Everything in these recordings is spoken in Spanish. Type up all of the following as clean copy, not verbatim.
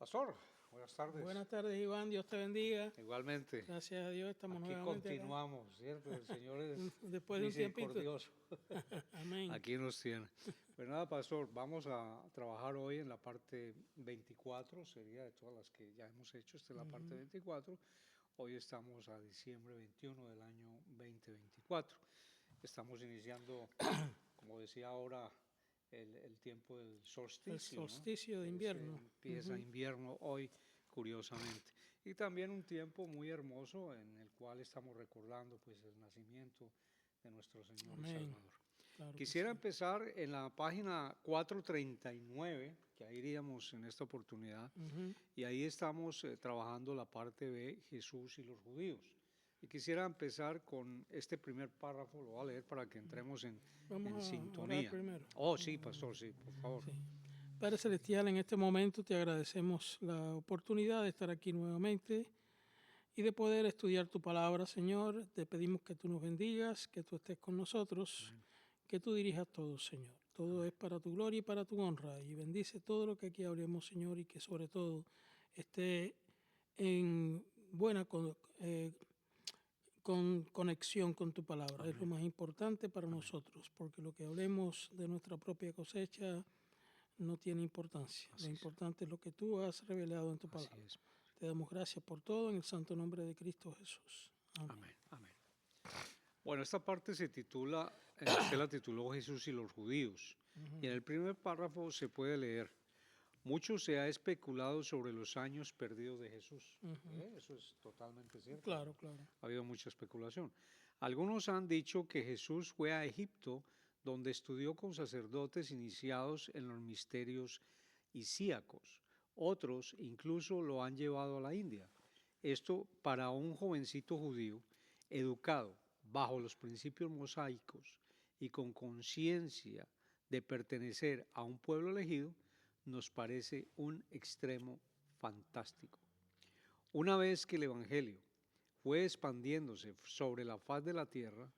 Pastor, buenas tardes. Buenas tardes, Iván. Dios te bendiga. Igualmente. Gracias a Dios estamos Aquí nuevamente continuamos, ¿cierto? El Señor es después de un tiempito. misericordioso. Amén. Aquí nos tiene. Pues nada, Pastor, vamos a trabajar hoy en la parte 24, sería de todas las que ya hemos hecho, esta es la parte 24. Hoy estamos a diciembre 21 del año 2024. Estamos iniciando, como decía ahora, el tiempo del solsticio. El solsticio, ¿no? De invierno. Empieza invierno hoy, curiosamente. Y también un tiempo muy hermoso en el cual estamos recordando pues el nacimiento de nuestro Señor y Salvador. Claro. Quisiera empezar en la página 439, que ahí iríamos en esta oportunidad, y ahí estamos trabajando la parte B, Jesús y los judíos. Y quisiera empezar con este primer párrafo, lo voy a leer para que entremos en sintonía. Primero. Oh, sí, pastor, sí, por favor. Sí. Padre Celestial, en este momento te agradecemos la oportunidad de estar aquí nuevamente y de poder estudiar tu palabra, Señor. Te pedimos que tú nos bendigas, que tú estés con nosotros, que tú dirijas todo, Señor. Todo es para tu gloria y para tu honra. Y bendice todo lo que aquí hablemos, Señor, y que sobre todo esté en buena con conexión con tu palabra. Amén. Es lo más importante para nosotros, porque lo que hablemos de nuestra propia cosecha no tiene importancia. Lo importante es lo que tú has revelado en tu palabra. Te damos gracias por todo en el santo nombre de Cristo Jesús. Amén. Amén. Bueno, esta parte se titula, usted la tituló Jesús y los judíos. Y en el primer párrafo se puede leer: mucho se ha especulado sobre los años perdidos de Jesús. Eso es totalmente cierto. Claro. Ha habido mucha especulación. Algunos han dicho que Jesús fue a Egipto, donde estudió con sacerdotes iniciados en los misterios isíacos. Otros incluso lo han llevado a la India. Esto para un jovencito judío educado bajo los principios mosaicos y con conciencia de pertenecer a un pueblo elegido, nos parece un extremo fantástico. Una vez que el Evangelio fue expandiéndose sobre la faz de la tierra,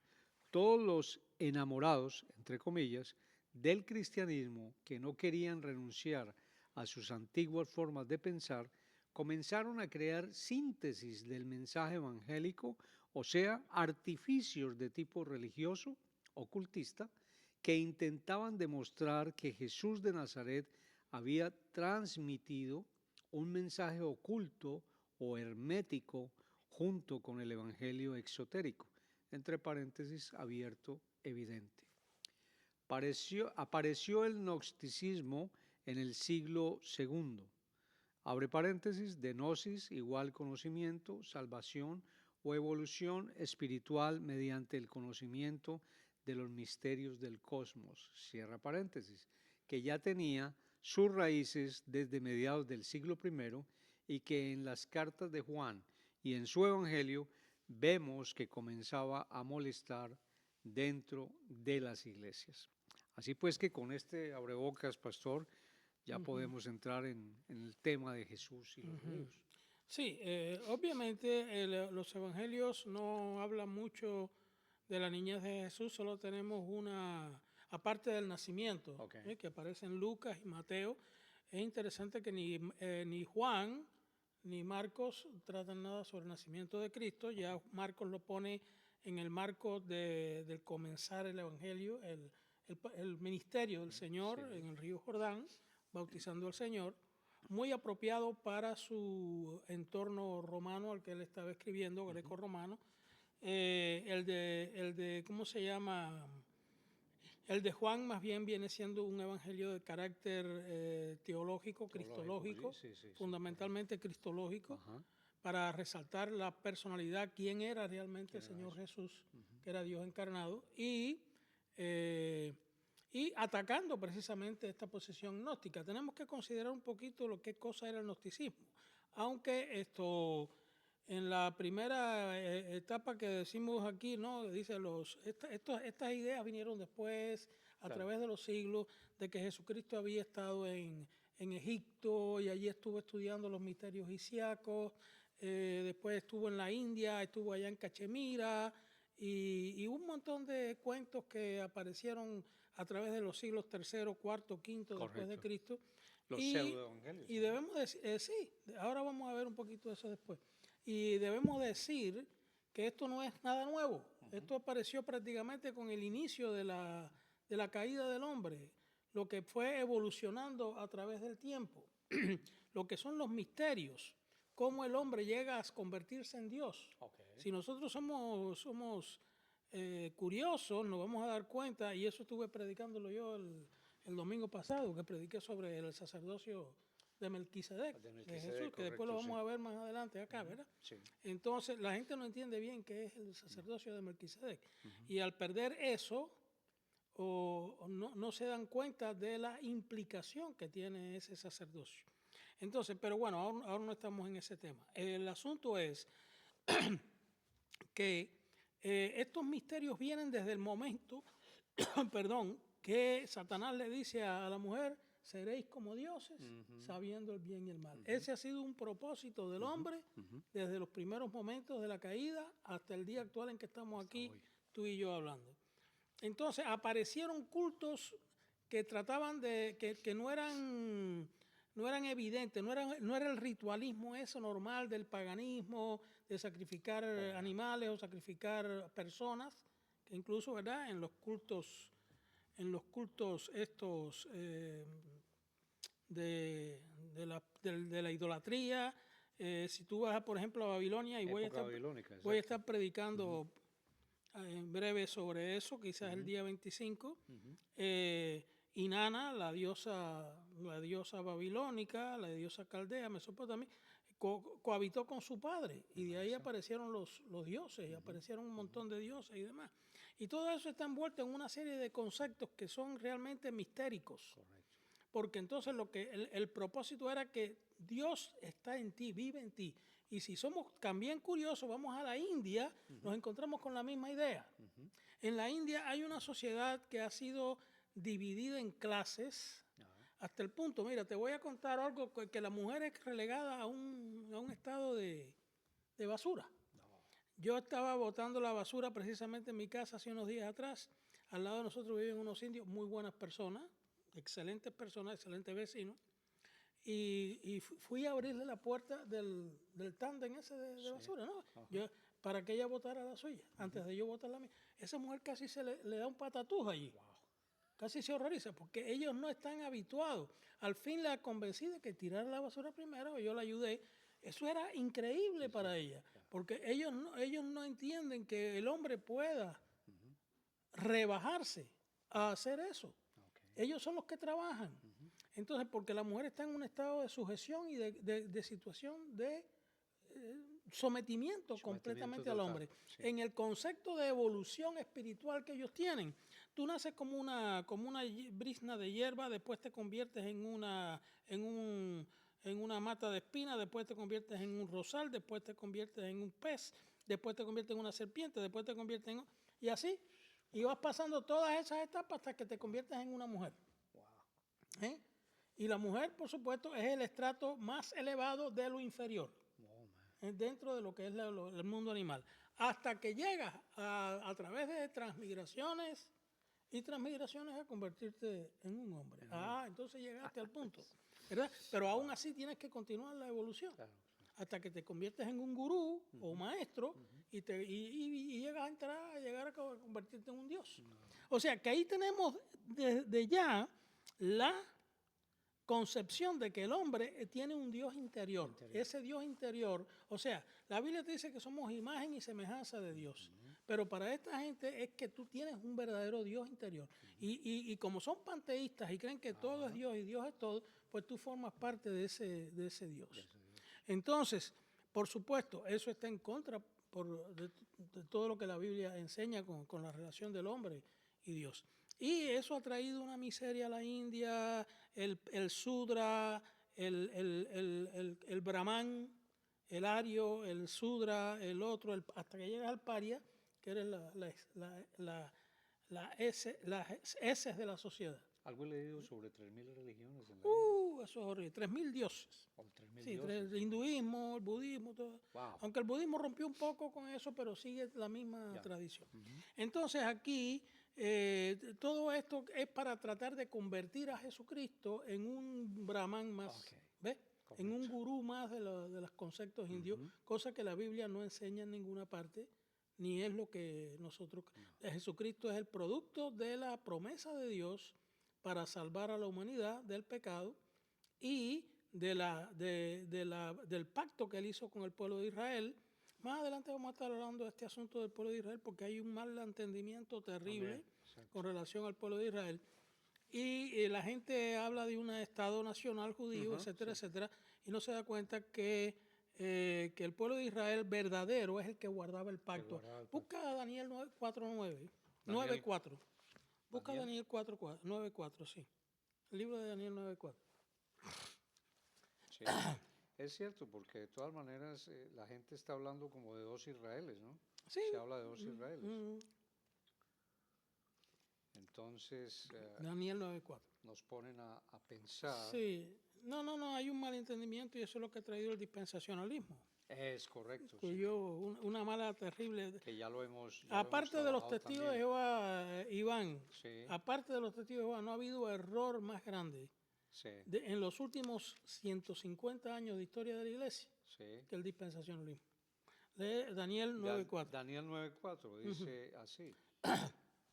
todos los enamorados, entre comillas, del cristianismo que no querían renunciar a sus antiguas formas de pensar, comenzaron a crear síntesis del mensaje evangélico, o sea, artificios de tipo religioso, ocultista, que intentaban demostrar que Jesús de Nazaret había transmitido un mensaje oculto o hermético junto con el evangelio exotérico, entre paréntesis, abierto, evidente. Apareció el gnosticismo en el siglo II, abre paréntesis, de gnosis igual conocimiento, salvación o evolución espiritual mediante el conocimiento de los misterios del cosmos, cierra paréntesis, que ya tenía sus raíces desde mediados del siglo I y que en las cartas de Juan y en su evangelio vemos que comenzaba a molestar dentro de las iglesias. Así pues que con este abrebocas, pastor, ya podemos entrar en el tema de Jesús y los judíos. Sí, obviamente los evangelios no hablan mucho de la niñez de Jesús, solo tenemos una, aparte del nacimiento, que aparece en Lucas y Mateo. Es interesante que ni Juan ni Marcos tratan nada sobre el nacimiento de Cristo. Ya Marcos lo pone en el marco del comenzar el evangelio, el ministerio del Señor en el río Jordán, bautizando al Señor, muy apropiado para su entorno romano al que él estaba escribiendo, greco-romano. El de ¿cómo se llama? El de Juan más bien viene siendo un evangelio de carácter teológico, cristológico, fundamentalmente cristológico, para resaltar la personalidad, quién era realmente el Señor Jesús, que era Dios encarnado, y atacando precisamente esta posición gnóstica. Tenemos que considerar un poquito lo que cosa era el gnosticismo, aunque en la primera etapa que decimos aquí, ¿no? Dice estas ideas vinieron después, a través de los siglos, de que Jesucristo había estado en Egipto y allí estuvo estudiando los misterios isíacos, después estuvo en la India, estuvo allá en Cachemira, y un montón de cuentos que aparecieron a través de los siglos III, IV, V después de Cristo, Los pseudoevangelios. Y debemos decir, sí, ahora vamos a ver un poquito de eso después. Y debemos decir que esto no es nada nuevo. Esto apareció prácticamente con el inicio de la caída del hombre, lo que fue evolucionando a través del tiempo, lo que son los misterios, cómo el hombre llega a convertirse en Dios. Si nosotros somos curiosos, nos vamos a dar cuenta, y eso estuve predicándolo yo el domingo pasado, que prediqué sobre el sacerdocio de Melquisedec, de Jesús, que después lo vamos a ver más adelante acá, ¿verdad? Sí. Entonces, la gente no entiende bien qué es el sacerdocio de Melquisedec. Y al perder eso, no se dan cuenta de la implicación que tiene ese sacerdocio. Entonces, pero bueno, ahora no estamos en ese tema. El asunto es que estos misterios vienen desde el momento, perdón, que Satanás le dice a la mujer, seréis como dioses, sabiendo el bien y el mal. Ese ha sido un propósito del hombre desde los primeros momentos de la caída hasta el día actual en que estamos aquí, tú y yo hablando. Entonces aparecieron cultos que trataban de, que no eran evidentes, no era el ritualismo eso normal del paganismo, de sacrificar animales o sacrificar personas, que incluso, ¿verdad?, en los cultos estos de la idolatría, si tú vas, por ejemplo, a Babilonia, y voy a estar predicando en breve sobre eso, quizás el día 25, Inanna, la diosa babilónica, la diosa caldea, Mesopotamia, cohabitó con su padre, y de ahí aparecieron los dioses, y aparecieron un montón de dioses y demás. Y todo eso está envuelto en una serie de conceptos que son realmente mistéricos. Correcto. Porque entonces el propósito era que Dios está en ti, vive en ti. Y si somos también curiosos, vamos a la India, nos encontramos con la misma idea. En la India hay una sociedad que ha sido dividida en clases hasta el punto, mira, te voy a contar algo, que la mujer es relegada a un estado de basura. Yo estaba botando la basura precisamente en mi casa hace unos días atrás. Al lado de nosotros viven unos indios, muy buenas personas, excelentes vecinos. Y fui a abrirle la puerta del tándem ese de basura, ¿no? Para que ella botara la suya, antes de yo botar la mía. Esa mujer casi se le da un patatús allí. Wow. Casi se horroriza, porque ellos no están habituados. Al fin la convencí de que tirara la basura primero, yo la ayudé. Eso era increíble para ella, porque ellos no entienden que el hombre pueda rebajarse a hacer eso. Ellos son los que trabajan. Entonces, porque la mujer está en un estado de sujeción y de situación de sometimiento completamente al hombre. Sí. En el concepto de evolución espiritual que ellos tienen, tú naces como una brizna de hierba, después te conviertes en una mata de espina, después te conviertes en un rosal, después te conviertes en un pez, después te conviertes en una serpiente, después te conviertes en... Y así, y vas pasando todas esas etapas hasta que te conviertes en una mujer. Wow. Y la mujer, por supuesto, es el estrato más elevado de lo inferior, dentro de lo que es el mundo animal. Hasta que llegas a través de transmigraciones a convertirte en un hombre. Entonces llegaste al punto, ¿verdad? Pero aún así tienes que continuar la evolución. Claro. Hasta que te conviertes en un gurú o maestro y llegas a llegar a convertirte en un dios. O sea que ahí tenemos desde ya la concepción de que el hombre tiene un Dios interior. Ese Dios interior, o sea, la Biblia te dice que somos imagen y semejanza de Dios. Pero para esta gente es que tú tienes un verdadero Dios interior. Y como son panteístas y creen que todo es Dios y Dios es todo, pues tú formas parte de ese Dios. Entonces, por supuesto, eso está en contra de todo lo que la Biblia enseña con la relación del hombre y Dios. Y eso ha traído una miseria a la India, el Sudra, el Brahman, el Ario, el Sudra, el otro, hasta que llegas al Paria, que eres las heces de la sociedad. Algo he leído sobre 3.000 religiones en la India. Eso es horrible. 3.000 dioses. O 3.000 Sí, dioses. el hinduismo, el budismo, todo. Wow. Aunque el budismo rompió un poco con eso, pero sigue la misma tradición. Entonces aquí todo esto es para tratar de convertir a Jesucristo en un brahman más, ¿ves? En un gurú más de los conceptos indios, cosa que la Biblia no enseña en ninguna parte, ni es lo que nosotros... Jesucristo es el producto de la promesa de Dios para salvar a la humanidad del pecado y del pacto que él hizo con el pueblo de Israel. Más adelante vamos a estar hablando de este asunto del pueblo de Israel porque hay un mal entendimiento terrible con relación al pueblo de Israel. Y la gente habla de un Estado nacional judío, etcétera, etcétera, y no se da cuenta que el pueblo de Israel verdadero es el que guardaba el pacto. Busca Daniel 4:9, 9:4. Busca Daniel 4:4, 9:4, sí. El libro de Daniel 9:4. Sí. Es cierto, porque de todas maneras la gente está hablando como de dos Israeles, ¿no? Sí. Se habla de dos Israeles. Entonces, Daniel 9:4. Nos ponen a pensar. Sí, no, hay un malentendimiento y eso es lo que ha traído el dispensacionalismo. Es correcto. Una mala terrible. Que ya lo hemos. Aparte de los testigos de Jehová, Iván, sí. Aparte de los testigos de Jehová, no ha habido error más grande en los últimos 150 años de historia de la iglesia que el dispensacionalismo. Lee Daniel 9:4. Daniel 9:4 dice así.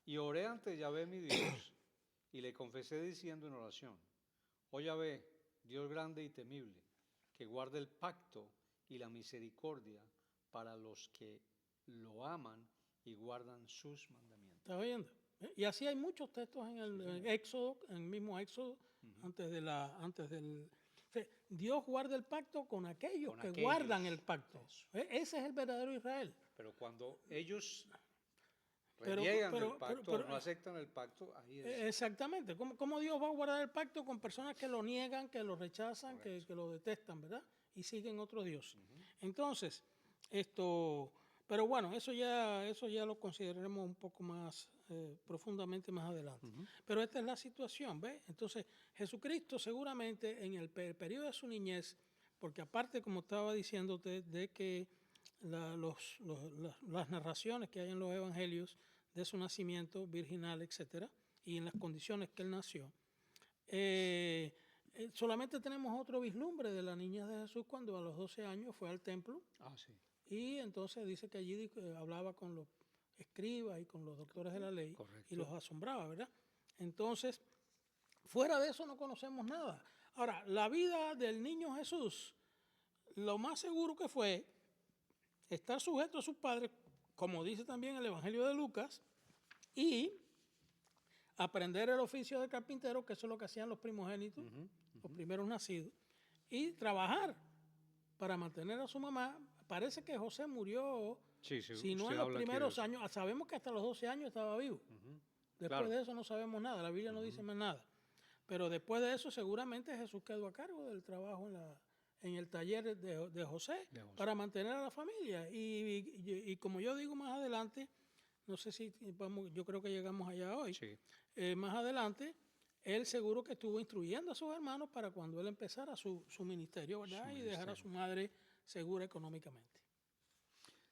Y oré ante Yahvé mi Dios, y le confesé diciendo en oración: Oh Yahvé, Dios grande y temible, que guarda el pacto y la misericordia para los que lo aman y guardan sus mandamientos. ¿Estás oyendo? Y así hay muchos textos en el Éxodo, en el mismo Éxodo, antes del... Dios guarda el pacto con aquellos que guardan el pacto. Ese es el verdadero Israel. Pero cuando ellos reniegan el pacto, no aceptan el pacto, ahí es. Exactamente. ¿Cómo Dios va a guardar el pacto con personas que lo niegan, que lo rechazan, que lo detestan, ¿verdad? Y siguen otros dioses. Entonces, pero bueno, eso ya lo consideraremos un poco más profundamente más adelante. Pero esta es la situación, ¿ves? Entonces, Jesucristo seguramente en el periodo de su niñez, porque aparte, como estaba diciéndote, de que las narraciones que hay en los evangelios de su nacimiento virginal, etcétera, y en las condiciones que él nació, solamente tenemos otro vislumbre de la niñez de Jesús cuando a los 12 años fue al templo. Y entonces dice que allí hablaba con los escribas y con los doctores de la ley. Y los asombraba, ¿verdad? Entonces, fuera de eso no conocemos nada. Ahora, la vida del niño Jesús, lo más seguro que fue estar sujeto a sus padres, como dice también el Evangelio de Lucas, y aprender el oficio de carpintero, que eso es lo que hacían los primogénitos, los primeros nacidos, y trabajar para mantener a su mamá. Parece que José murió, si no en los primeros años, sabemos que hasta los 12 años estaba vivo. Después de eso no sabemos nada, la Biblia no dice más nada. Pero después de eso seguramente Jesús quedó a cargo del trabajo en el taller de José para mantener a la familia. Y como yo digo más adelante, no sé si yo creo que llegamos allá hoy, más adelante, él seguro que estuvo instruyendo a sus hermanos para cuando él empezara su ministerio, ¿verdad? Y dejar a su madre segura económicamente.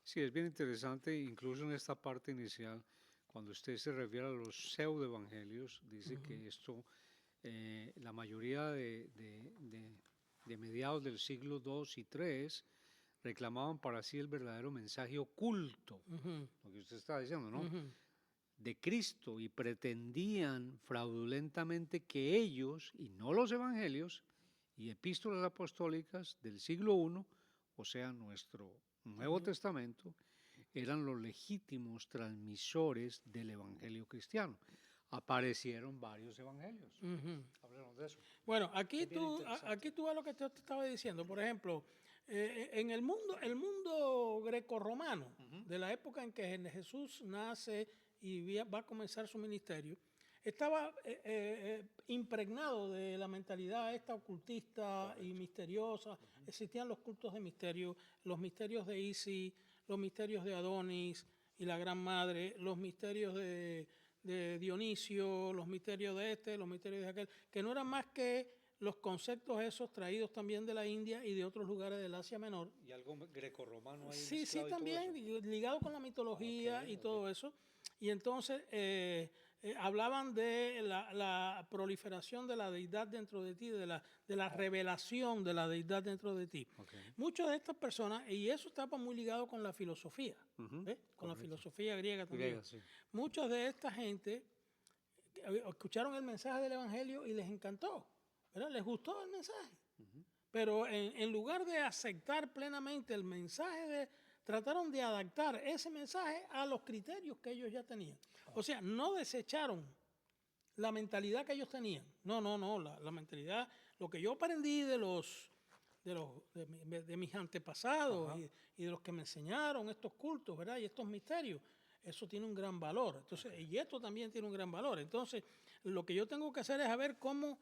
Sí, es bien interesante, incluso en esta parte inicial, cuando usted se refiere a los pseudoevangelios, dice que esto, la mayoría de mediados del siglo II y III, reclamaban para sí el verdadero mensaje oculto, lo que usted está diciendo, ¿no? De Cristo, y pretendían fraudulentamente que ellos, y no los evangelios y epístolas apostólicas del siglo I, o sea, nuestro Nuevo Testamento, eran los legítimos transmisores del evangelio cristiano. Aparecieron varios evangelios. Hablemos de eso. Bueno, aquí tú ves lo que te estaba diciendo. Por ejemplo, en el mundo grecorromano, de la época en que Jesús nace y va a comenzar su ministerio, estaba impregnado de la mentalidad esta ocultista y misteriosa. Existían los cultos de misterio, los misterios de Isis, los misterios de Adonis y la Gran Madre, los misterios de de Dionisio, los misterios de este, los misterios de aquel, que no eran más que los conceptos esos traídos también de la India y de otros lugares del Asia Menor. ¿Y algo grecorromano ahí Sí, sí, también ligado con la mitología y todo eso. Y entonces hablaban de la proliferación de la deidad dentro de ti, de la revelación de la deidad dentro de ti. Muchas de estas personas, y eso estaba muy ligado con la filosofía, con la filosofía griega también. Sí. Muchas de esta gente escucharon el mensaje del Evangelio y les encantó, ¿verdad? Les gustó el mensaje. Pero en lugar de aceptar plenamente el mensaje, trataron de adaptar ese mensaje a los criterios que ellos ya tenían. O sea, no desecharon la mentalidad que ellos tenían. No, la mentalidad, lo que yo aprendí de mis antepasados y de los que me enseñaron estos cultos, ¿verdad? Y estos misterios, eso tiene un gran valor. Entonces, y esto también tiene un gran valor. Entonces, lo que yo tengo que hacer es saber cómo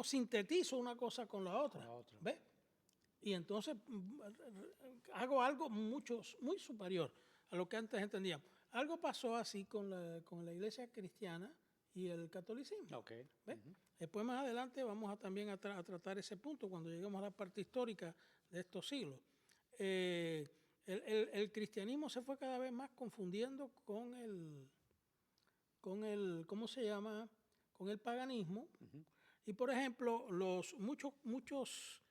sintetizo una cosa con la otra. ¿Ves? Y entonces hago algo muy superior a lo que antes entendíamos. Algo pasó así con la iglesia cristiana y el catolicismo. ¿Ves? Después más adelante vamos también a tratar ese punto cuando lleguemos a la parte histórica de estos siglos. El cristianismo se fue cada vez más confundiendo con el ¿cómo se llama? Con el paganismo. Y por ejemplo, muchos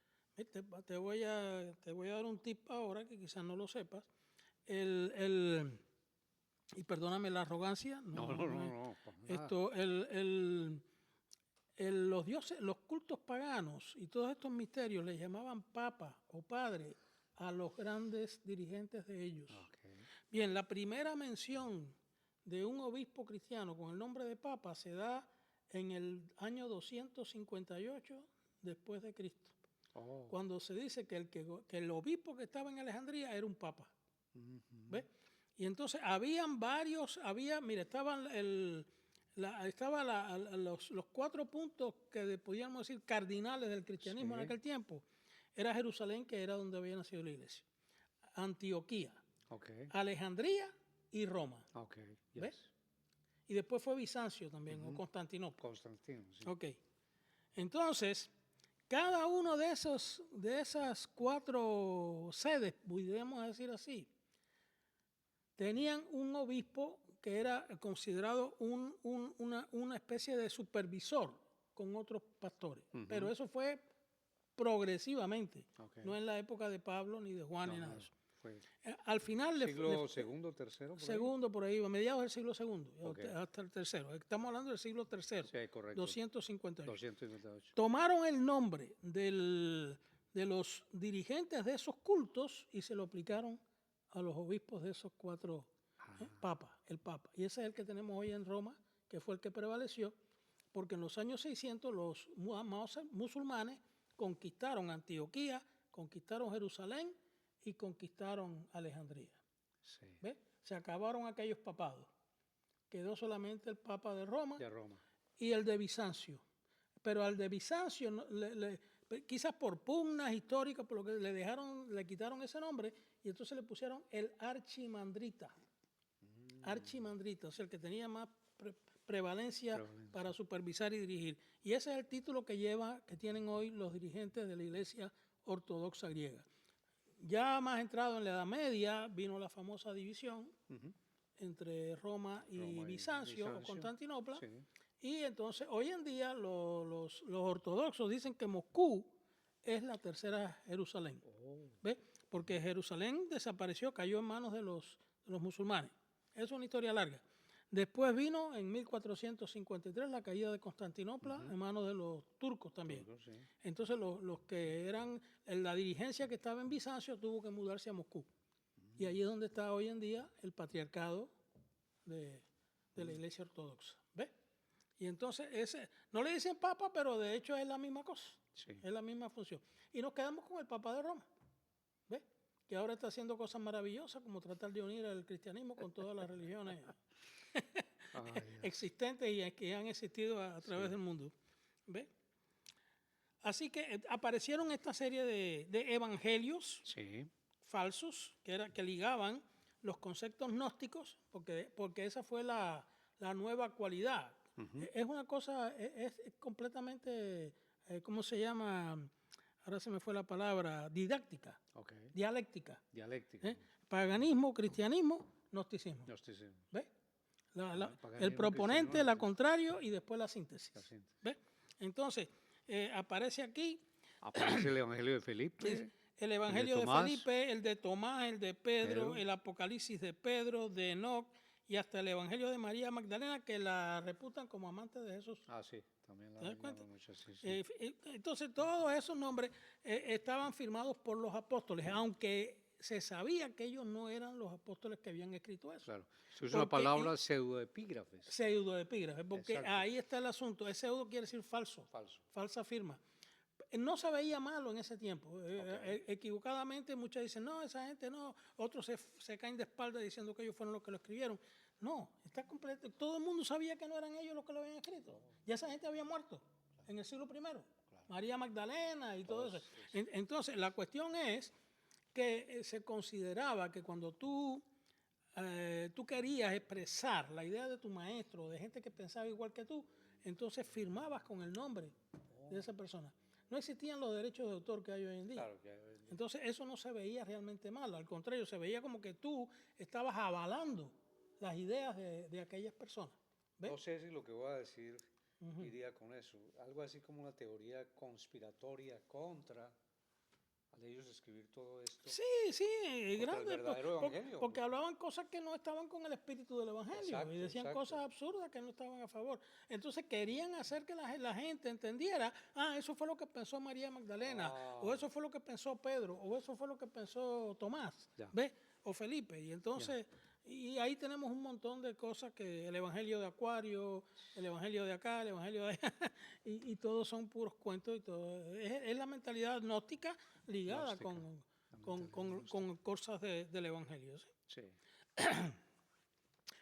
te voy a dar un tip ahora que quizás no lo sepas. Y perdóname la arrogancia. No. Los dioses, los cultos paganos y todos estos misterios les llamaban papa o padre a los grandes dirigentes de ellos. Bien, la primera mención de un obispo cristiano con el nombre de papa se da en el año 258 después de Cristo. Cuando se dice que el obispo que estaba en Alejandría era un papa. ¿Ves? Y entonces estaban los 4 puntos que podíamos decir cardinales del cristianismo en aquel tiempo. Era Jerusalén, que era donde había nacido la iglesia. Antioquía, Alejandría y Roma. ¿Ves? Y después fue Bizancio también, o Constantinopla. Sí. Entonces, cada uno de esas 4 sedes, podríamos decir así, tenían un obispo que era considerado una especie de supervisor con otros pastores. Pero eso fue progresivamente, no en la época de Pablo ni de Juan ni nada de eso. Al final siglo segundo, tercero, por ahí, a mediados del siglo segundo, hasta el tercero. Estamos hablando del siglo tercero, sí, correcto. 258. Tomaron el nombre de los dirigentes de esos cultos y se lo aplicaron a los obispos de esos 4 papas, el papa. Y ese es el que tenemos hoy en Roma, que fue el que prevaleció, porque en los años 600 los musulmanes conquistaron Antioquía, conquistaron Jerusalén y conquistaron Alejandría. Sí. ¿Ves? Se acabaron aquellos papados. Quedó solamente el papa de Roma, y el de Bizancio. Pero al de Bizancio, quizás por pugnas históricas, por lo que le quitaron ese nombre, y entonces le pusieron el archimandrita. Archimandrita, o sea, el que tenía más prevalencia para supervisar y dirigir. Y ese es el título que tienen hoy los dirigentes de la Iglesia Ortodoxa griega. Ya más entrado en la Edad Media, vino la famosa división entre Roma y Bizancio o Constantinopla. Sí. Y entonces, hoy en día, los ortodoxos dicen que Moscú es la tercera Jerusalén. ¿Ves? Porque Jerusalén desapareció, cayó en manos de los musulmanes. Es una historia larga. Después vino en 1453 la caída de Constantinopla en manos de los turcos también. Entonces los que eran la dirigencia que estaba en Bizancio tuvo que mudarse a Moscú. Y ahí es donde está hoy en día el patriarcado de la Iglesia Ortodoxa. ¿Ves? Y entonces no le dicen papa, pero de hecho es la misma cosa. Sí. Es la misma función. Y nos quedamos con el Papa de Roma. ¿Ves? Que ahora está haciendo cosas maravillosas como tratar de unir el cristianismo con todas las religiones existentes y que han existido a través del mundo. ¿Ves? Así que aparecieron esta serie de evangelios falsos que ligaban los conceptos gnósticos, porque esa fue la la nueva cualidad. Es una cosa, es completamente, ¿cómo se llama? Ahora se me fue la palabra, didáctica, dialéctica. Paganismo, cristianismo, gnosticismo. ¿Ves? El proponente, la contrario y después la síntesis. ¿Ves? Entonces, aparece aquí. Aparece el Evangelio de Felipe. El Evangelio de Felipe, el de Tomás, el de Pedro, el Apocalipsis de Pedro, de Enoc y hasta el Evangelio de María Magdalena, que la reputan como amante de Jesús. Sí, también la mucho, sí. Entonces, todos esos nombres estaban firmados por los apóstoles, aunque se sabía que ellos no eran los apóstoles que habían escrito eso. Claro, se usa la palabra pseudoepígrafes. Pseudoepígrafes, porque ahí está el asunto. El pseudo quiere decir falso, falsa firma. No se veía malo en ese tiempo. Equivocadamente muchos dicen, no, esa gente no. Otros se caen de espalda diciendo que ellos fueron los que lo escribieron. No, está completo. Todo el mundo sabía que no eran ellos los que lo habían escrito. Ya esa gente había muerto en el siglo I. María Magdalena y todo eso. Entonces, la cuestión es que se consideraba que cuando tú querías expresar la idea de tu maestro, de gente que pensaba igual que tú, entonces firmabas con el nombre de esa persona. No existían los derechos de autor que hay hoy en día. Entonces eso no se veía realmente mal, al contrario, se veía como que tú estabas avalando las ideas de aquellas personas. ¿Ves? No sé si lo que voy a decir iría con eso. Algo así como una teoría conspiratoria contra al ellos escribir todo esto. Sí, grande. Porque hablaban cosas que no estaban con el espíritu del Evangelio y decían cosas absurdas que no estaban a favor. Entonces querían hacer que la gente entendiera, eso fue lo que pensó María Magdalena, o eso fue lo que pensó Pedro, o eso fue lo que pensó Tomás, ¿ves? O Felipe. Y entonces, y ahí tenemos un montón de cosas que el Evangelio de Acuario, el Evangelio de acá, el Evangelio de allá, y todos son puros cuentos y todo. Es la mentalidad gnóstica ligada con cosas del Evangelio. ¿Sí?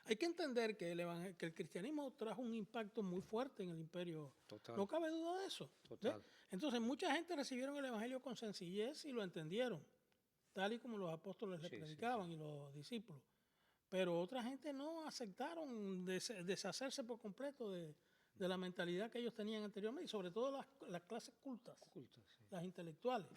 Hay que entender que el cristianismo trajo un impacto muy fuerte en el imperio. Total. No cabe duda de eso. Total. Entonces, mucha gente recibieron el Evangelio con sencillez y lo entendieron, tal y como los apóstoles le predicaban y los discípulos. Pero otra gente no aceptaron deshacerse por completo de la mentalidad que ellos tenían anteriormente, y sobre todo las clases cultas, las intelectuales,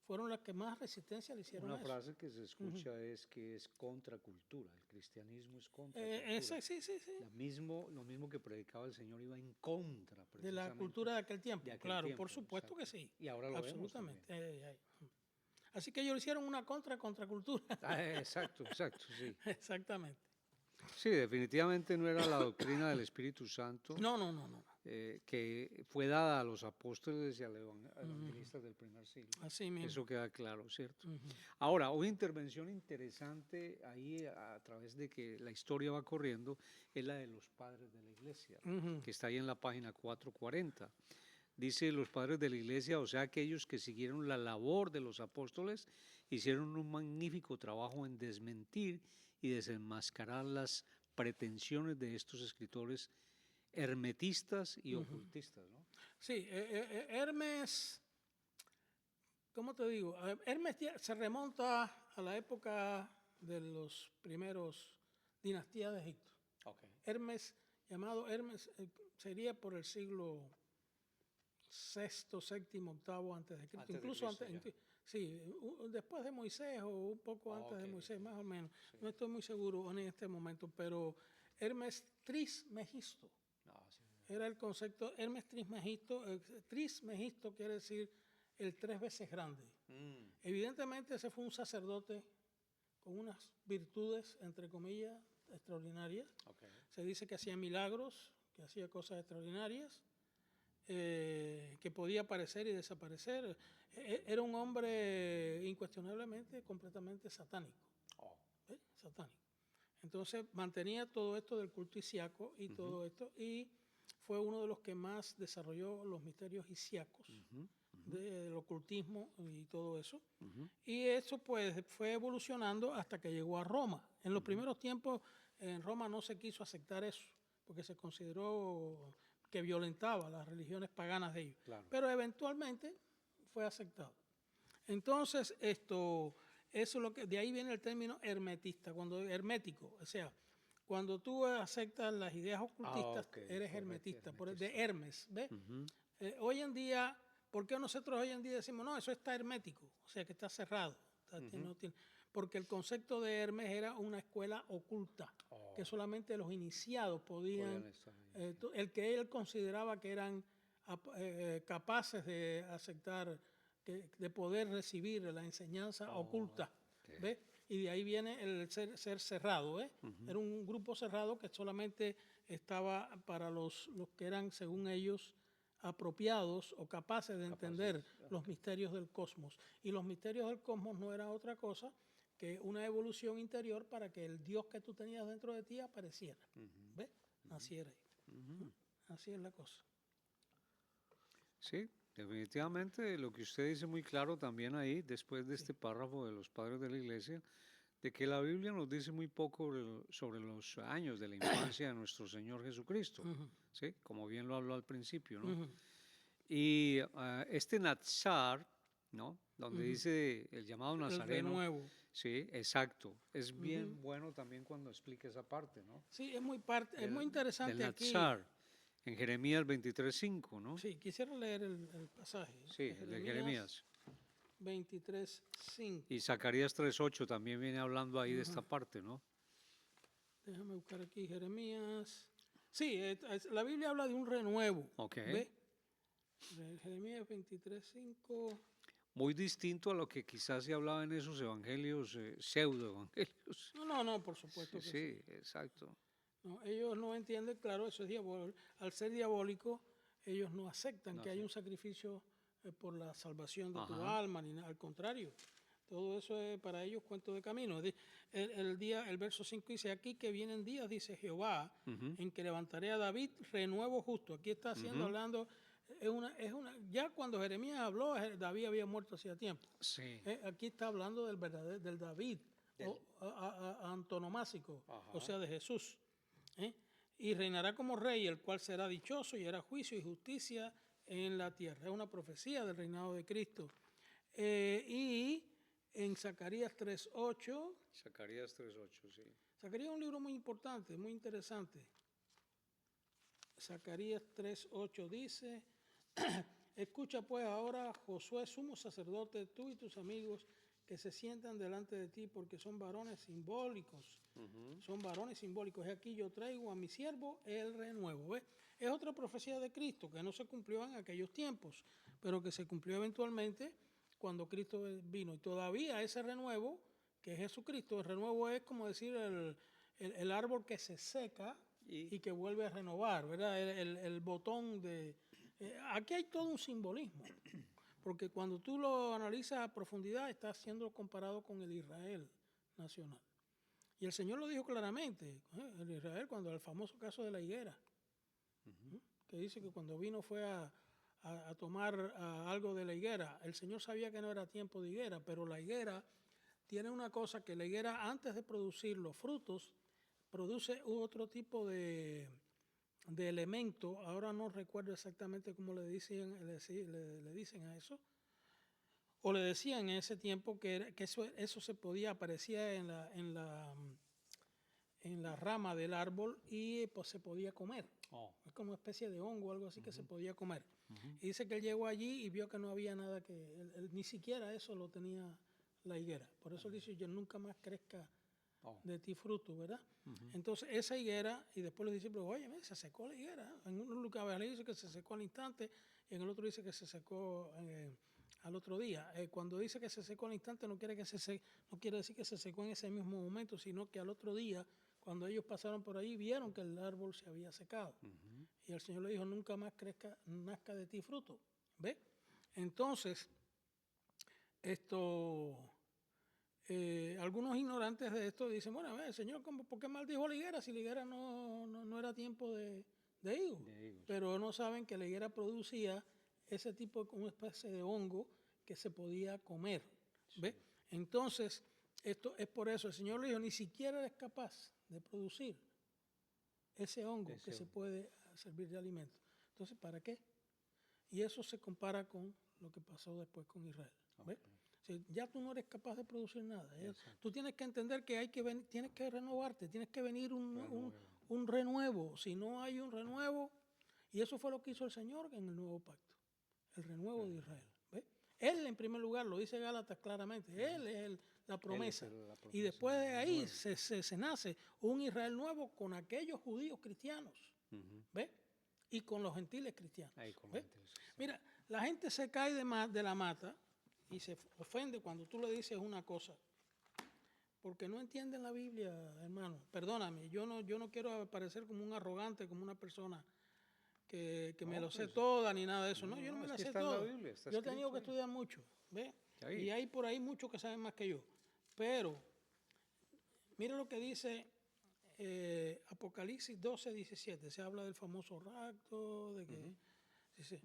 fueron las que más resistencia le hicieron a eso. Una frase que se escucha es que es contracultura, el cristianismo es contracultura. Sí. Lo mismo que predicaba el Señor iba en contra de la cultura de aquel tiempo. Claro, por supuesto que sí. Y ahora lo absolutamente vemos. Así que ellos hicieron una contracultura. Exacto, sí. Exactamente. Sí, definitivamente no era la doctrina del Espíritu Santo. No. Que fue dada a los apóstoles y a los evangelistas del primer siglo. Así mismo. Eso queda claro, ¿cierto? Ahora, una intervención interesante ahí a través de que la historia va corriendo es la de los padres de la iglesia, que está ahí en la página 440. Dice los padres de la iglesia, o sea, aquellos que siguieron la labor de los apóstoles, hicieron un magnífico trabajo en desmentir y desenmascarar las pretensiones de estos escritores hermetistas y ocultistas, ¿no? Sí, Hermes, ¿cómo te digo? Hermes se remonta a la época de los primeros dinastías de Egipto. Hermes, llamado Hermes, sería por el siglo VI, VII, VIII antes de Cristo. Incluso antes, después de Moisés o un poco antes de Moisés, más o menos. Sí. No estoy muy seguro en este momento, pero Hermes Trismegisto. Era el concepto Hermes Trismegisto. Trismegisto quiere decir el 3 veces grande. Evidentemente ese fue un sacerdote con unas virtudes, entre comillas, extraordinarias. Se dice que hacía milagros, que hacía cosas extraordinarias, que podía aparecer y desaparecer. Era un hombre incuestionablemente completamente satánico. Satánico. Entonces mantenía todo esto del culto isíaco y todo esto, y fue uno de los que más desarrolló los misterios isíacos, del ocultismo y todo eso. Y eso pues fue evolucionando hasta que llegó a Roma. En los primeros tiempos en Roma no se quiso aceptar eso, porque se consideró que violentaba las religiones paganas de ellos. Claro. Pero eventualmente fue aceptado. Entonces, eso es lo que, de ahí viene el término hermetista, hermético. O sea, cuando tú aceptas las ideas ocultistas, ok, eres correcto, hermetista, hermetista. de Hermes, ¿ves? Hoy en día, ¿por qué nosotros hoy en día decimos, no, eso está hermético? O sea, que está cerrado. No tiene, porque el concepto de Hermes era una escuela oculta, que solamente los iniciados podían estar ahí, sí. el que él consideraba que eran capaces de aceptar, de poder recibir la enseñanza oculta. Okay. ¿Ves? Y de ahí viene el ser cerrado. Era un grupo cerrado que solamente estaba para los que eran, según ellos, apropiados o capaces de entender los misterios del cosmos. Y los misterios del cosmos no eran otra cosa que una evolución interior para que el Dios que tú tenías dentro de ti apareciera. ¿Ves? Naciera ahí. Así es la cosa. Sí, definitivamente lo que usted dice muy claro también ahí, después de este párrafo de los padres de la iglesia, de que la Biblia nos dice muy poco sobre los años de la infancia de nuestro Señor Jesucristo, ¿sí? Como bien lo habló al principio, ¿no? Y este Natsar, ¿no? Donde dice el llamado nazareno. El renuevo. Sí, exacto. Es bien bueno también cuando explica esa parte, ¿no? Sí, es muy interesante del aquí. Natsar, en Jeremías 23:5, ¿no? Sí, quisiera leer el pasaje. Sí, el de Jeremías. 23:5. Y Zacarías 3:8 también viene hablando ahí de esta parte, ¿no? Déjame buscar aquí Jeremías. Sí, la Biblia habla de un renuevo. Ok. ¿Ve? Jeremías 23:5. Muy distinto a lo que quizás se hablaba en esos evangelios, pseudo-evangelios. No, por supuesto que sí. Sí, exacto. No, ellos no entienden, claro, eso es diabólico. Al ser diabólico, ellos no aceptan que haya un sacrificio por la salvación de tu alma, ni nada, al contrario. Todo eso es para ellos cuento de camino. El verso 5 dice, aquí que vienen días, dice Jehová, en que levantaré a David renuevo justo. Aquí está hablando, ya cuando Jeremías habló, David había muerto hacía tiempo. Sí. Aquí está hablando del David, antonomásico, o sea, de Jesús. Y reinará como rey, el cual será dichoso y hará juicio y justicia en la tierra. Es una profecía del reinado de Cristo. Y en Zacarías 3:8. Zacarías 3:8, sí. Zacarías es un libro muy importante, muy interesante. Zacarías 3:8 dice, escucha pues ahora, Josué, sumo sacerdote, tú y tus amigos que se sientan delante de ti, porque son varones simbólicos. Son varones simbólicos. Y aquí yo traigo a mi siervo el renuevo. ¿Ves? Es otra profecía de Cristo que no se cumplió en aquellos tiempos, pero que se cumplió eventualmente cuando Cristo vino. Y todavía ese renuevo, que es Jesucristo, el renuevo es como decir el árbol que se seca y que vuelve a renovar, ¿verdad? El botón de... aquí hay todo un simbolismo, porque cuando tú lo analizas a profundidad, está siendo comparado con el Israel nacional. Y el Señor lo dijo claramente, el Israel, cuando el famoso caso de la higuera, que dice que cuando vino fue a tomar algo de la higuera. El Señor sabía que no era tiempo de higuera, pero la higuera tiene una cosa, que la higuera antes de producir los frutos, produce otro tipo de elemento. Ahora no recuerdo exactamente cómo le dicen a eso. O le decían en ese tiempo que eso se podía, aparecía en la rama del árbol y pues se podía comer. Es como una especie de hongo o algo así que se podía comer. Y dice que él llegó allí y vio que no había nada ni siquiera eso lo tenía la higuera. Por eso dice, yo nunca más crezca de ti fruto, ¿verdad? Entonces esa higuera, y después los discípulos, oye, se secó la higuera. En un lugar le dice que se secó al instante y en el otro dice que se secó al otro día. Cuando dice que se secó al instante no quiere decir que se secó en ese mismo momento, sino que al otro día, cuando ellos pasaron por ahí, vieron que el árbol se había secado. Y el Señor le dijo, nunca más nazca de ti fruto. ¿Ve? Entonces, algunos ignorantes de esto dicen, bueno, Señor, ¿por qué maldijo la higuera si la higuera no era tiempo de higos? Pero no saben que la higuera producía ese tipo, una especie de hongo que se podía comer. ¿Ve? Entonces, esto es por eso. El Señor le dijo, ni siquiera eres capaz de producir ese hongo que se puede servir de alimento. Entonces, ¿para qué? Y eso se compara con lo que pasó después con Israel. ¿Ve? Ya tú no eres capaz de producir nada. Tú tienes que entender que tienes que renovarte, tienes que venir un renuevo. Si no hay un renuevo, y eso fue lo que hizo el Señor en el nuevo pacto, el renuevo de Israel. ¿Ves? Él en primer lugar, lo dice Gálatas claramente, Él es la promesa. Y después de ahí se nace un Israel nuevo con aquellos judíos cristianos. ¿Ves? Y con los gentiles cristianos. Mira, la gente se cae de la mata y se ofende cuando tú le dices una cosa, porque no entienden la Biblia, hermano. Perdóname, yo no quiero parecer como un arrogante, como una persona que me lo sé toda ni nada de eso. No, yo no me la sé toda. Yo he tenido que estudiar mucho, ¿ves? Y hay por ahí muchos que saben más que yo. Pero, mira lo que dice Apocalipsis 12, 17. Se habla del famoso rapto, de que... Dice,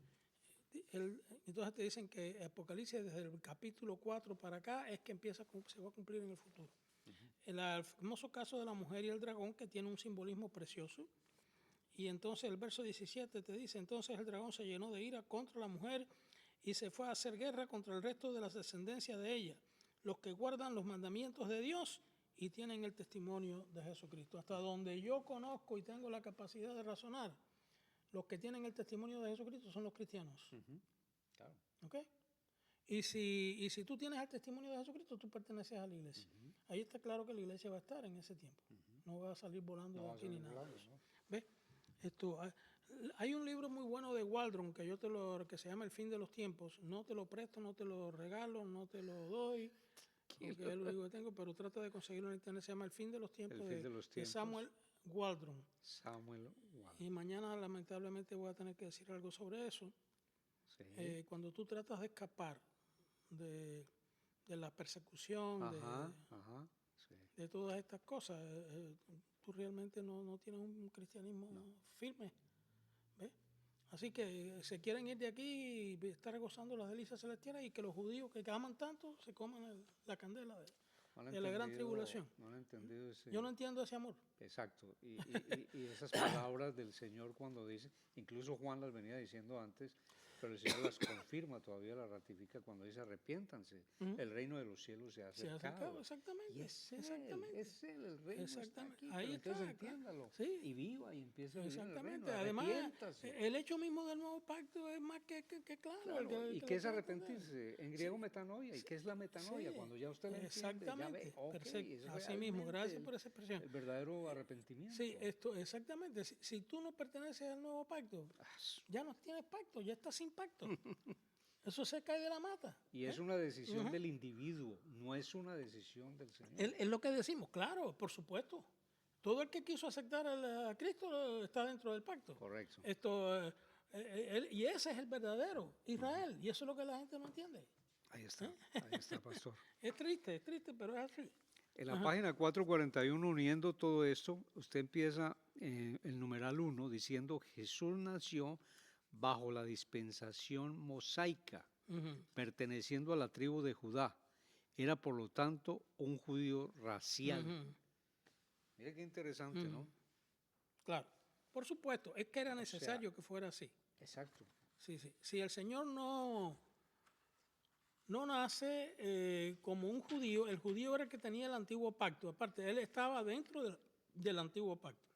entonces te dicen que Apocalipsis desde el capítulo 4 para acá es que se va a cumplir en el futuro. El famoso caso de la mujer y el dragón, que tiene un simbolismo precioso. Y entonces el verso 17 te dice, entonces el dragón se llenó de ira contra la mujer y se fue a hacer guerra contra el resto de la descendencia de ella, los que guardan los mandamientos de Dios y tienen el testimonio de Jesucristo. Hasta donde yo conozco y tengo la capacidad de razonar, los que tienen el testimonio de Jesucristo son los cristianos. Claro. ¿Okay? Y si tú tienes el testimonio de Jesucristo, tú perteneces a la iglesia. Ahí está claro que la iglesia va a estar en ese tiempo. No va a salir volando de aquí ni nada de eso. ¿Ves? Hay un libro muy bueno de Waldron que se llama El fin de los tiempos. No te lo presto, no te lo regalo, no te lo doy, porque es lo único que tengo, pero trata de conseguirlo en internet. Se llama El fin de los tiempos, de Samuel Waldron. Y mañana lamentablemente voy a tener que decir algo sobre eso. Sí. Cuando tú tratas de escapar de la persecución, de todas estas cosas, tú realmente no tienes un cristianismo firme. ¿Ves? Así que se quieren ir de aquí y estar gozando las delicias celestiales y que los judíos que aman tanto se coman la candela de la gran tribulación. No han entendido ese... Yo no entiendo ese amor. Exacto. Y esas palabras del Señor cuando dice, incluso Juan las venía diciendo antes, pero el Señor las confirma, todavía las ratifica cuando dice arrepiéntanse, el reino de los cielos se ha acercado. Exactamente. Y es Él, el reino está aquí, ahí está, entonces entiéndalo, y viva y empiece a vivir el reino. Además, el hecho mismo del nuevo pacto es más que claro. ¿Y qué es arrepentirse? En griego metanoia, ¿y qué es la metanoia? Cuando ya usted lo entiende, ya ve, así mismo, gracias por esa expresión. El verdadero arrepentimiento. Sí, exactamente. Si tú no perteneces al nuevo pacto, ya no tienes pacto, ya estás sin pacto. Eso se cae de la mata. Y es una decisión del individuo, no es una decisión del Señor. Es lo que decimos, claro, por supuesto. Todo el que quiso aceptar a Cristo está dentro del pacto. Correcto. Y ese es el verdadero Israel, y eso es lo que la gente no entiende. Ahí está, pastor. Es triste, pero es así. En la página 441, uniendo todo esto, usted empieza el numeral 1 diciendo Jesús nació bajo la dispensación mosaica, perteneciendo a la tribu de Judá. Era, por lo tanto, un judío racial. Mira qué interesante, ¿no? Claro, por supuesto, es que era necesario que fuera así. Exacto. Sí. Si el Señor no nace como un judío, el judío era el que tenía el antiguo pacto. Aparte, él estaba dentro del antiguo pacto.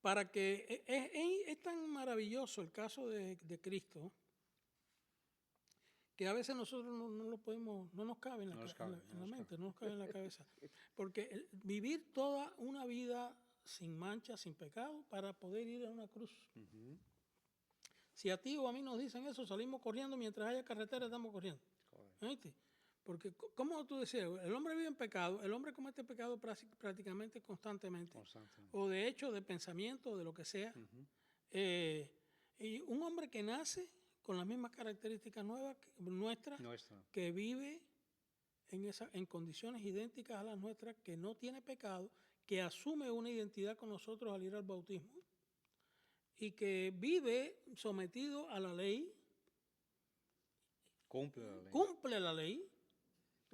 Para que es tan maravilloso el caso de Cristo que a veces nosotros no nos cabe en la mente, no nos cabe en la cabeza. Porque vivir toda una vida sin mancha, sin pecado, para poder ir a una cruz. Si a ti o a mí nos dicen eso, salimos corriendo, mientras haya carretera estamos corriendo. ¿Viste? Porque, como tú decías, el hombre vive en pecado, el hombre comete pecado prácticamente constantemente. O de hecho, de pensamiento, de lo que sea. Y un hombre que nace con las mismas características nuestras, que vive en condiciones idénticas a las nuestras, que no tiene pecado, que asume una identidad con nosotros al ir al bautismo y que vive sometido a la ley, cumple la ley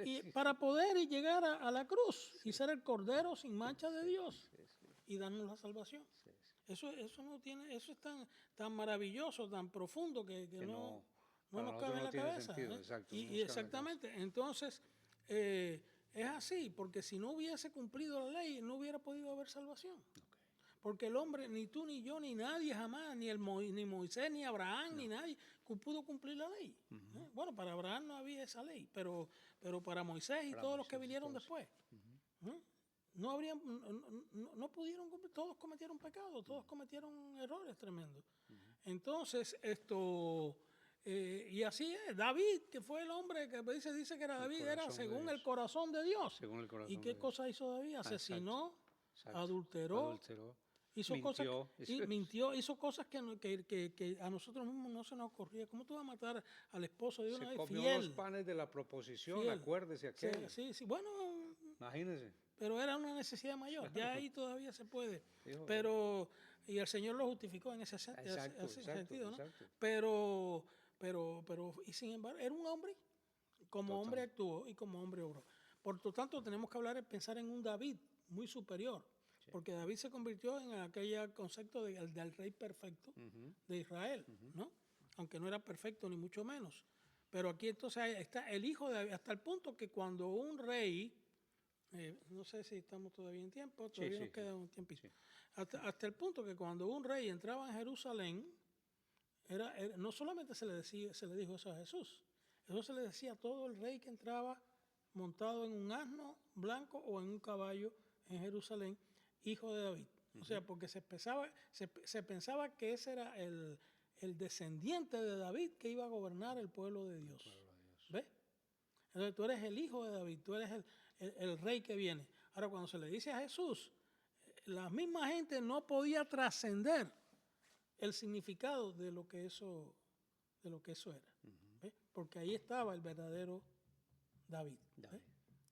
y para poder llegar a la cruz y ser el cordero sin mancha de Dios y darnos la salvación. Eso es tan maravilloso, tan profundo que no nos cabe en la cabeza. Sentido, exacto, y exactamente, entonces es así, porque si no hubiese cumplido la ley, no hubiera podido haber salvación. Okay. Porque el hombre, ni tú, ni yo, ni nadie jamás, ni Moisés, ni Abraham, ni nadie pudo cumplir la ley. Bueno, para Abraham no había esa ley, pero para Moisés y todos los que vinieron después. No pudieron cumplir, todos cometieron pecados, todos cometieron errores tremendos. Entonces, y así es, David, que fue el hombre que dice que era David, era según el corazón de Dios. ¿Y qué cosa hizo David? Asesinó, adulteró, hizo mintió, hizo cosas que a nosotros mismos no se nos ocurría. ¿Cómo tú vas a matar al esposo de una vez? Se comió los panes de la proposición, acuérdese aquel. Sí, bueno, imagínese. Pero era una necesidad mayor, ya ahí todavía se puede. Pero, y el Señor lo justificó en ese sentido, ¿no? Pero, y sin embargo, era un hombre, como hombre actuó y como hombre obró. Por lo tanto, tenemos que pensar en un David muy superior, porque David se convirtió en aquel concepto del rey perfecto de Israel, ¿no? Aunque no era perfecto ni mucho menos. Pero aquí entonces está el hijo de David, hasta el punto que cuando un rey, no sé si estamos todavía en tiempo, todavía nos queda un tiempito. Hasta el punto que cuando un rey entraba en Jerusalén, no solamente se le dijo eso a Jesús, eso se le decía a todo el rey que entraba montado en un asno blanco o en un caballo en Jerusalén, hijo de David. O sea, porque se pensaba que ese era el descendiente de David que iba a gobernar el pueblo de Dios. ¿Ves? Entonces tú eres el hijo de David, tú eres el rey que viene. Ahora, cuando se le dice a Jesús, la misma gente no podía trascender el significado de lo que eso era. ¿Ves? Porque ahí estaba el verdadero David.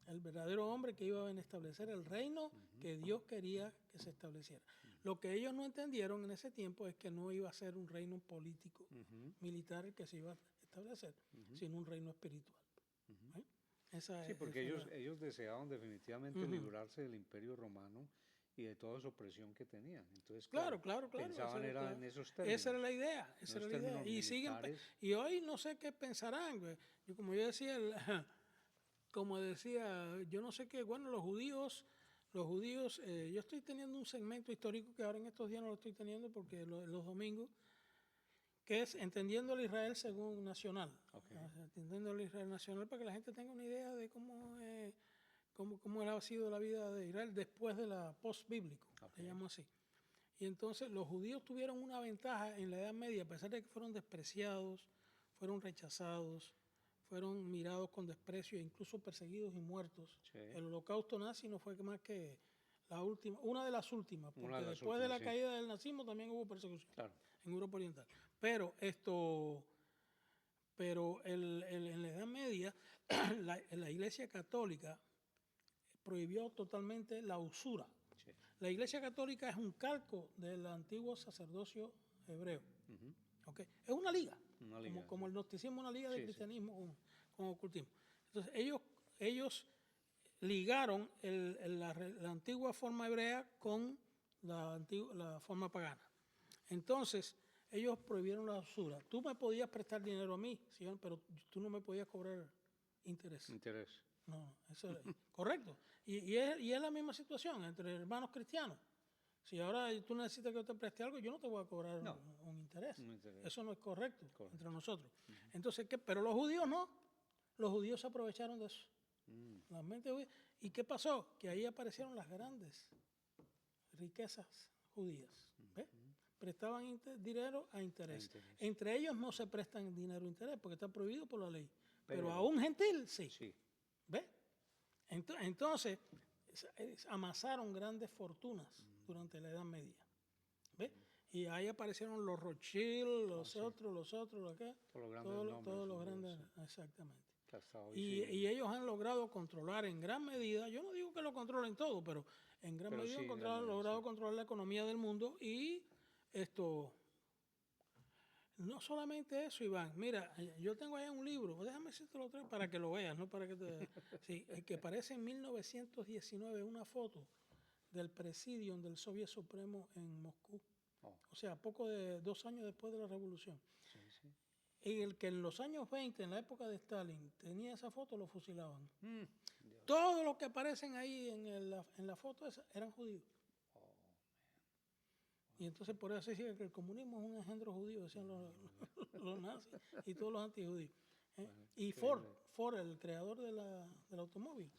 El verdadero hombre que iba a establecer el reino que Dios quería que se estableciera. Lo que ellos no entendieron en ese tiempo es que no iba a ser un reino político, militar el que se iba a establecer, sino un reino espiritual. Porque ellos deseaban definitivamente librarse del imperio romano y de toda su opresión que tenían. Entonces, claro. pensaban en esos términos. Esa era la idea. Y hoy no sé qué pensarán. Como yo decía, yo no sé qué, bueno, los judíos, yo estoy teniendo un segmento histórico que ahora en estos días no lo estoy teniendo porque los domingos, que es Entendiendo el Israel según nacional. Entendiendo el Israel nacional para que la gente tenga una idea de cómo ha sido la vida de Israel después de la post-bíblico, le llamo así. Y entonces los judíos tuvieron una ventaja en la Edad Media, a pesar de que fueron despreciados, fueron rechazados, fueron mirados con desprecio e incluso perseguidos y muertos. El holocausto nazi no fue más que una de las últimas, porque después de la caída del nazismo también hubo persecución en Europa Oriental. Pero en la Edad Media la Iglesia Católica prohibió totalmente la usura. La Iglesia Católica es un calco del antiguo sacerdocio hebreo. Es una liga, como el gnosticismo, una liga de cristianismo con ocultismo. Entonces ellos ligaron la antigua forma hebrea con la forma pagana. Entonces ellos prohibieron la usura. Tú me podías prestar dinero a mí, ¿sí? Pero tú no me podías cobrar interés. No, eso es correcto. Y es la misma situación entre hermanos cristianos. Si ahora tú necesitas que yo te preste algo, yo no te voy a cobrar un interés. Eso no es correcto entre nosotros. Entonces, pero los judíos no. Los judíos se aprovecharon de eso. ¿Y qué pasó? Que ahí aparecieron las grandes riquezas judías. ¿Ves? Prestaban dinero a interés. Entre ellos no se prestan dinero a interés porque está prohibido por la ley. Pero a un gentil sí. ¿Ves? Entonces, amasaron grandes fortunas durante la Edad Media. ¿Ves? Y ahí aparecieron los Rothschild, los otros, acá. Todos los grandes, exactamente. Y ellos han logrado controlar en gran medida, yo no digo que lo controlen todo, pero en gran medida han logrado controlar la economía del mundo y no solamente eso, Iván. Mira, yo tengo ahí un libro, déjame decirte lo tres para que lo veas, no para que te... Sí, que aparece en 1919 una foto del presidium del Soviet Supremo en Moscú. O sea, poco de 2 años después de la revolución. en el que en los años 20, en la época de Stalin, tenía esa foto, lo fusilaban. Todos los que aparecen ahí en la foto esa eran judíos. Y entonces por eso decía que el comunismo es un engendro judío, decían los nazis y todos los antijudíos. Y Ford, el creador del automóvil,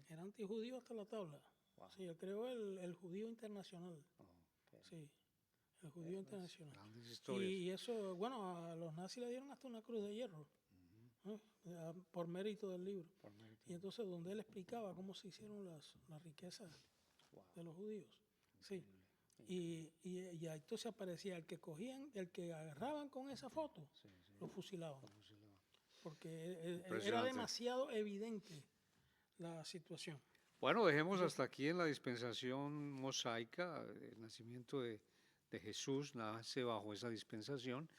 era antijudío hasta la tabla. Wow. Sí, él creó el judío internacional. Sí, el judío internacional. Y eso, bueno, a los nazis le dieron hasta una cruz de hierro. Por mérito del libro. Y entonces donde él explicaba cómo se hicieron las riquezas de los judíos. Sí. Y entonces aparecía el que cogían, el que agarraban con esa foto, lo fusilaban. Porque era demasiado evidente la situación. Bueno, dejemos hasta aquí en la dispensación mosaica. El nacimiento de Jesús nace bajo esa dispensación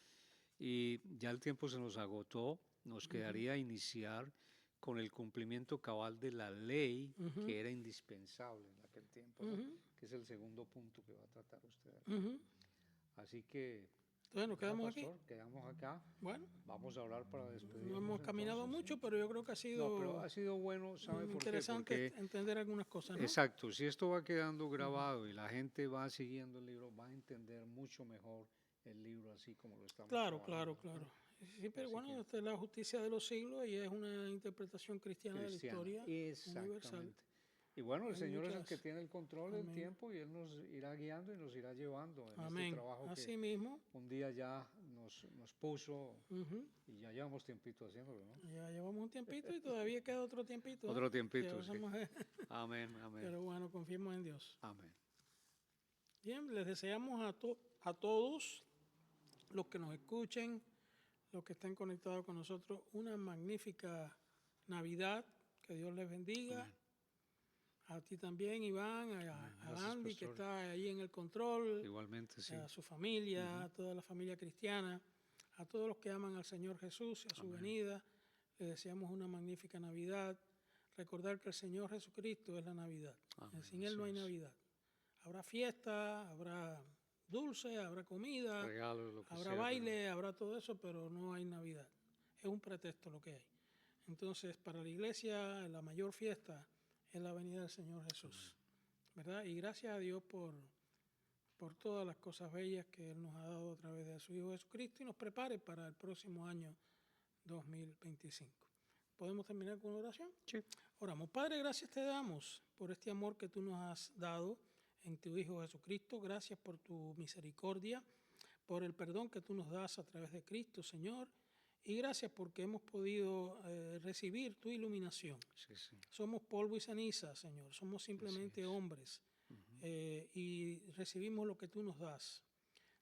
y ya el tiempo se nos agotó. Nos quedaría iniciar con el cumplimiento cabal de la ley que era indispensable en aquel tiempo, ¿no? Que es el segundo punto que va a tratar usted. Así que, bueno, quedamos pastor, aquí. Quedamos acá. Bueno, vamos a orar para despedirnos. No hemos caminado entonces, mucho, pero yo creo que ha sido, no, pero ha sido bueno, ¿sabe por qué? Interesante entender algunas cosas, ¿no? Exacto, si esto va quedando grabado y la gente va siguiendo el libro, va a entender mucho mejor el libro así como lo estamos Claro. Sí, pero bueno, esta es la justicia de los siglos y es una interpretación cristiana de la historia universal. Y bueno, el Señor es el que tiene el control del tiempo y Él nos irá guiando y nos irá llevando en este trabajo así mismo. Un día ya nos puso y ya llevamos tiempito haciéndolo, ¿no? Ya llevamos un tiempito y todavía queda otro tiempito. Otro tiempito, sí. Amén. Pero bueno, confiemos en Dios. Amén. Bien, les deseamos a todos los que nos escuchen, los que estén conectados con nosotros, una magnífica Navidad. Que Dios les bendiga. Amén. A ti también, Iván, a Andy, pastor, que está ahí en el control. Igualmente, sí. A su familia, a toda la familia cristiana, a todos los que aman al Señor Jesús y a su venida. Les deseamos una magnífica Navidad. Recordar que el Señor Jesucristo es la Navidad. Amén. Sin Él no hay Navidad. Habrá fiesta, habrá dulce, habrá comida, regalos, habrá baile, habrá todo eso, pero no hay Navidad. Es un pretexto lo que hay. Entonces, para la iglesia, la mayor fiesta es la venida del Señor Jesús, ¿verdad? Y gracias a Dios por todas las cosas bellas que Él nos ha dado a través de su Hijo Jesucristo y nos prepare para el próximo año 2025. ¿Podemos terminar con una oración? Sí. Oramos. Padre, gracias te damos por este amor que tú nos has dado en tu Hijo Jesucristo. Gracias por tu misericordia, por el perdón que tú nos das a través de Cristo, Señor. Y gracias porque hemos podido recibir tu iluminación. Sí. Somos polvo y ceniza, Señor. Somos simplemente hombres. Y recibimos lo que tú nos das.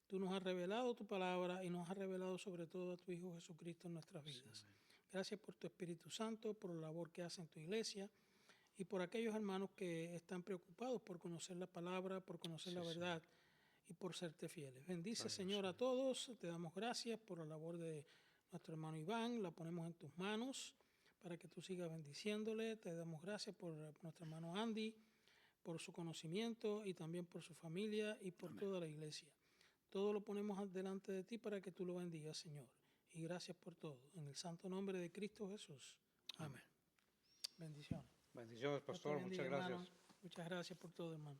Tú nos has revelado tu palabra y nos has revelado sobre todo a tu Hijo Jesucristo en nuestras vidas. Gracias por tu Espíritu Santo, por la labor que hace en tu iglesia y por aquellos hermanos que están preocupados por conocer la palabra, por conocer la verdad y por serte fieles. Bendice, Señor, a todos. Te damos gracias por la labor de nuestro hermano Iván. La ponemos en tus manos para que tú sigas bendiciéndole. Te damos gracias por nuestro hermano Andy, por su conocimiento y también por su familia y por toda la iglesia. Todo lo ponemos delante de ti para que tú lo bendigas, Señor. Y gracias por todo. En el santo nombre de Cristo Jesús. Amén. Bendiciones. Bendiciones, pastor. Muchas gracias. Hermano. Muchas gracias por todo, hermano.